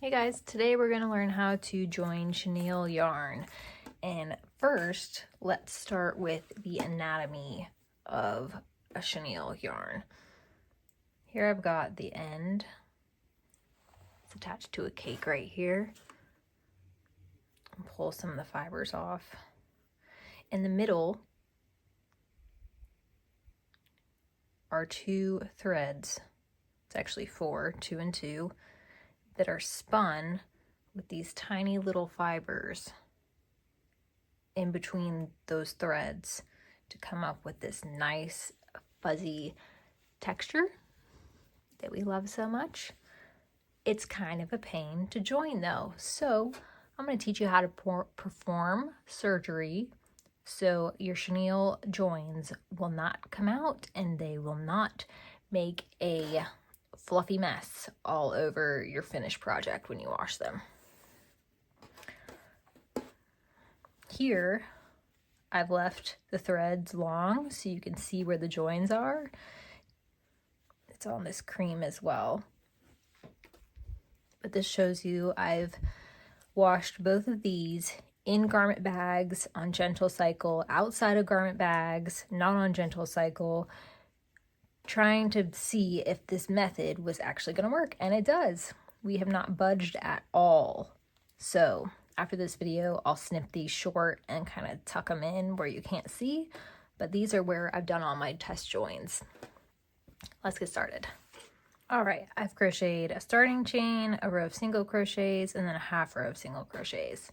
Hey guys, today we're going to learn how to join chenille yarn. And first, let's start with the anatomy of a chenille yarn. Here I've got the end. It's attached to a cake right here. I'll pull some of the fibers off. In the middle are two threads. It's actually four, 2 and 2, that are spun with these tiny little fibers in between those threads to come up with this nice fuzzy texture that we love so much. It's kind of a pain to join though, so I'm going to teach you how to perform surgery so your chenille joins will not come out and they will not make a fluffy mess all over your finished project when you wash them. Here, I've left the threads long so you can see where the joins are. It's on this cream as well. But this shows you I've washed both of these in garment bags on gentle cycle, outside of garment bags, not on gentle cycle, trying to see if this method was actually going to work, and it does. We have not budged at all. So after this video, I'll snip these short and kind of tuck them in where you can't see, but these are where I've done all my test joins. Let's get started. All right, I've crocheted a starting chain, a row of single crochets, and then a half row of single crochets.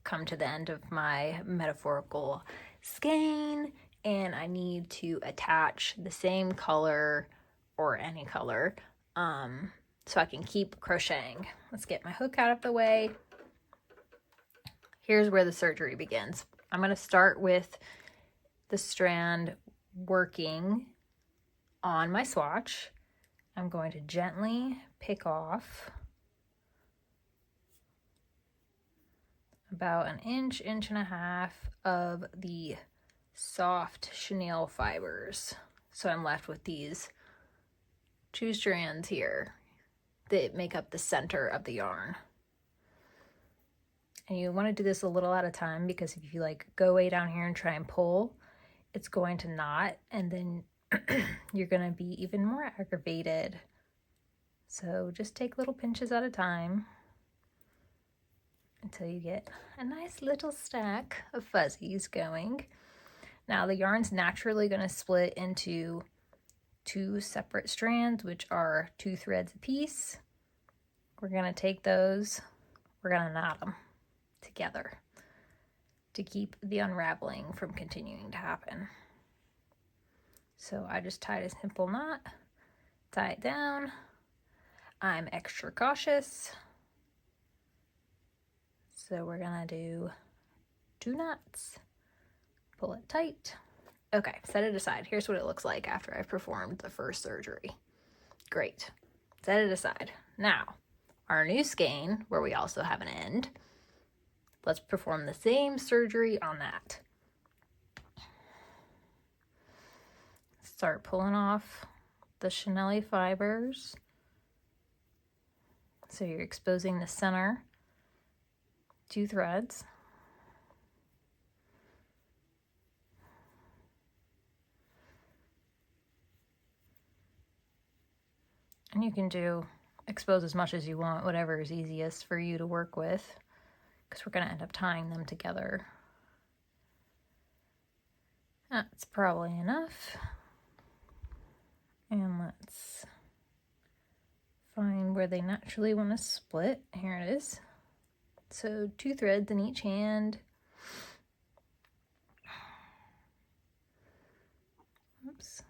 Come to the end of my metaphorical skein, and I need to attach the same color or any color so I can keep crocheting. Let's get my hook out of the way. Here's where the surgery begins. I'm going to start with the strand working on my swatch. I'm going to gently pick off about an inch and a half of the soft chenille fibers. So I'm left with these two strands here that make up the center of the yarn. And you want to do this a little at a time, because if you like go way down here and try and pull, it's going to knot, and then you're going to be even more aggravated. So just take little pinches at a time until you get a nice little stack of fuzzies going. Now the yarn's naturally going to split into two separate strands, which are 2 threads apiece. We're going to take those, we're going to knot them together to keep the unraveling from continuing to happen. So I just tied a simple knot, tie it down. I'm extra cautious, so we're gonna do 2 knots, pull it tight. Okay, set it aside. Here's what it looks like after I've performed the first surgery. Great, set it aside. Now, our new skein, where we also have an end, let's perform the same surgery on that. Start pulling off the chenille fibers. So you're exposing the center 2 threads. And you can expose as much as you want, whatever is easiest for you to work with, because we're going to end up tying them together. That's probably enough. And let's find where they naturally want to split. Here it is. So 2 threads in each hand. Oops.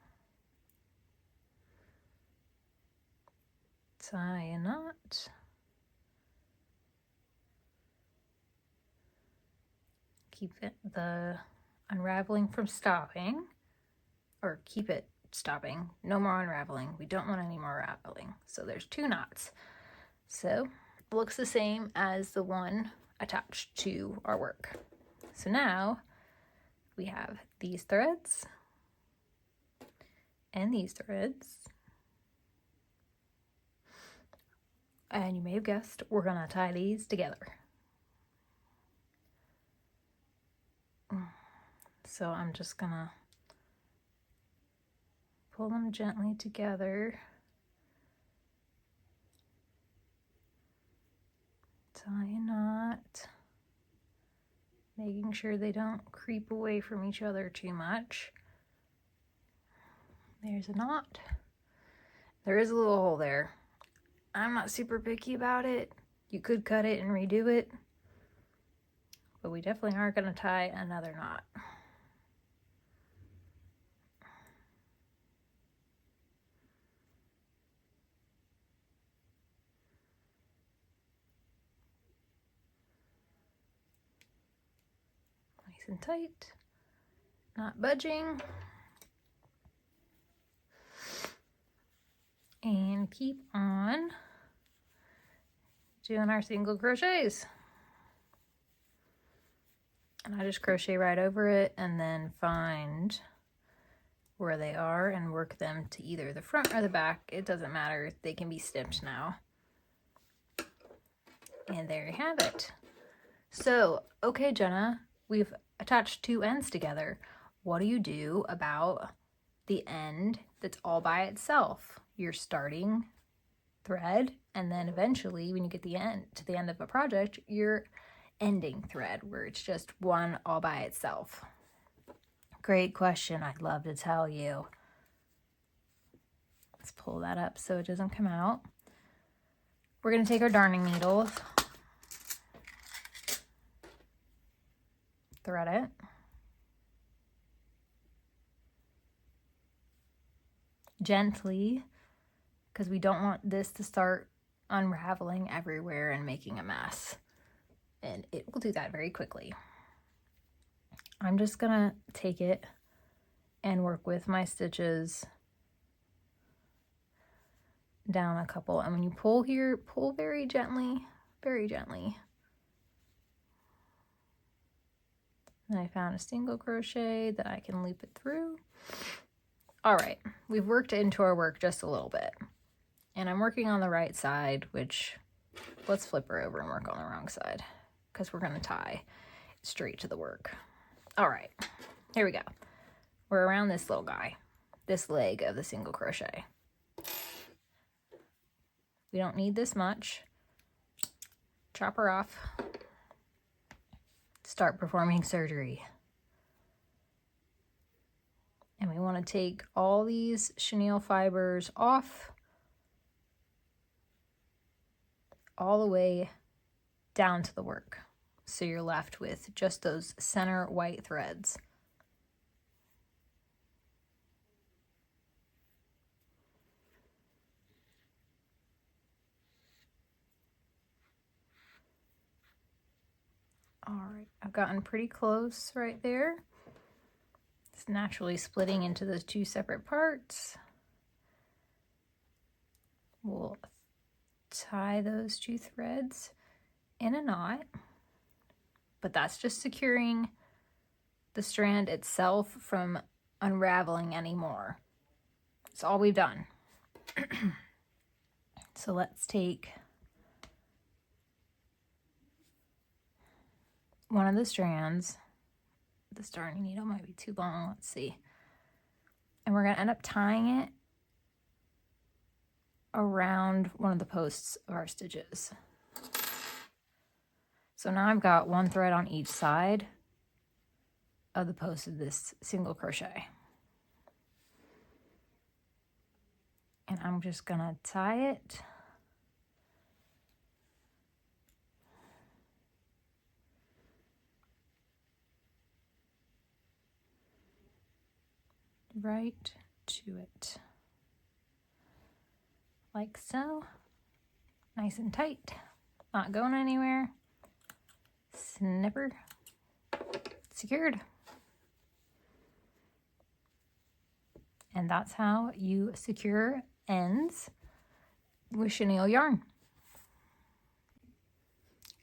Tie a knot. Keep the unraveling from stopping, or keep it stopping. No more unraveling. We don't want any more unraveling. So there's 2 knots. So it looks the same as the one attached to our work. So now we have these threads and these threads And you may have guessed, we're gonna tie these together. So I'm just gonna pull them gently together. Tie a knot. Making sure they don't creep away from each other too much. There's a knot. There is a little hole there. I'm not super picky about it. You could cut it and redo it, but we definitely aren't going to tie another knot. Nice and tight, not budging. And keep on doing our single crochets. And I just crochet right over it and then find where they are and work them to either the front or the back. It doesn't matter, they can be snipped now. And there you have it. So, okay, Jenna, we've attached two ends together. What do you do about the end that's all by itself? Your starting thread, and then eventually when you get to the end of a project, your ending thread where it's just one all by itself. Great question. I'd love to tell you. Let's pull that up so it doesn't come out. We're going to take our darning needles, thread it, gently, because we don't want this to start unraveling everywhere and making a mess. And it will do that very quickly. I'm just gonna take it and work with my stitches down a couple. And when you pull here, pull very gently, very gently. And I found a single crochet that I can loop it through. All right, we've worked into our work just a little bit. And I'm working on the right side, which, let's flip her over and work on the wrong side, because we're going to tie straight to the work. All right, here we go. We're around this little guy, this leg of the single crochet. We don't need this much. Chop her off. Start performing surgery. And we want to take all these chenille fibers off all the way down to the work. So you're left with just those center white threads. All right, I've gotten pretty close right there. It's naturally splitting into those two separate parts. We'll tie those two threads in a knot, but that's just securing the strand itself from unraveling anymore. That's all we've done. So let's take one of the strands. This darning needle might be too long, let's see. And we're gonna end up tying it around one of the posts of our stitches. So now I've got one thread on each side of the post of this single crochet. And I'm just gonna tie it right to it, like so. Nice and tight, not going anywhere. Snipper, secured. And that's how you secure ends with chenille yarn.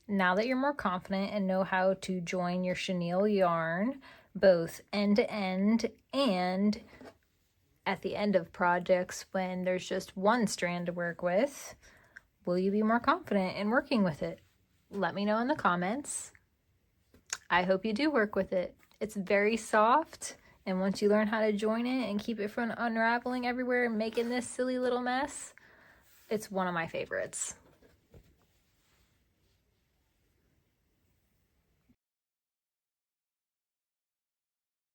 Now that you're more confident and know how to join your chenille yarn, both end to end and at the end of projects when there's just one strand to work with Will you be more confident in working with it? Let me know in the comments. I hope you do work with it. It's very soft, and once you learn how to join it and keep it from unraveling everywhere and making this silly little mess, it's one of my favorites.